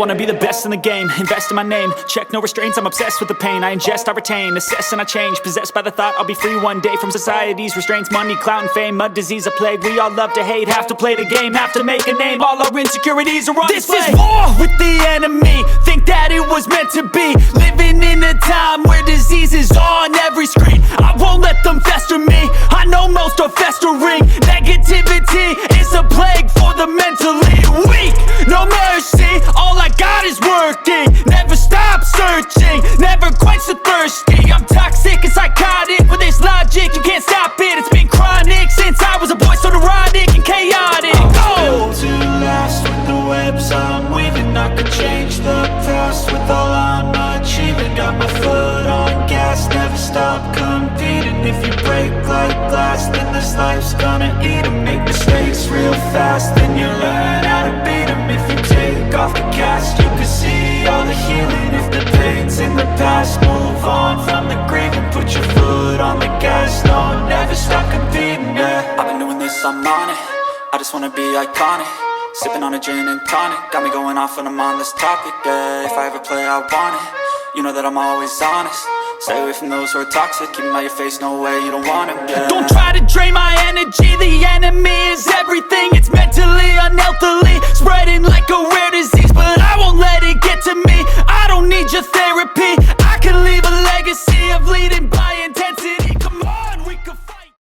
wanna be the best in the game, invest in my name, check no restraints, I'm obsessed with the pain. I ingest, I retain, assess and I change, possessed by the thought I'll be free one day from society's restraints. Money, clout and fame, mud, disease, a plague. We all love to hate, have to play the game, have to make a name. All our insecurities are on display. This is war with the enemy, think that it was meant to be. Living in a time where disease is on every screen. I won't let them fester me, I know most are festering. Negativity is a plague for the mentally weak. No mercy, all I got is working. Never stop searching, never quench the thirsty. I'm toxic and psychotic, with this logic you can't stop it. It's been chronic since I was a boy, so neurotic and chaotic. Built to last with the webs I'm weaving. I could change the past with all I'm achieving. Got my foot on gas, never stop competing. If you break like glass, then this life's gonna eat 'em. Make mistakes real fast, then you learn how to beat 'em. If you take off the cast, you can see all the healing. If the pain's in the past, move on from the grave and put your foot on the gas. No, never stop competing, yeah. I've been doing this, I'm on it, I just wanna be iconic. Sipping on a gin and tonic, got me going off when I'm on this topic, yeah. If I ever play, I want it, you know that I'm always honest. Stay away from those who are toxic, keep them out your face, no way, you don't want them, yeah. Don't try to drain my energy, the enemy is everything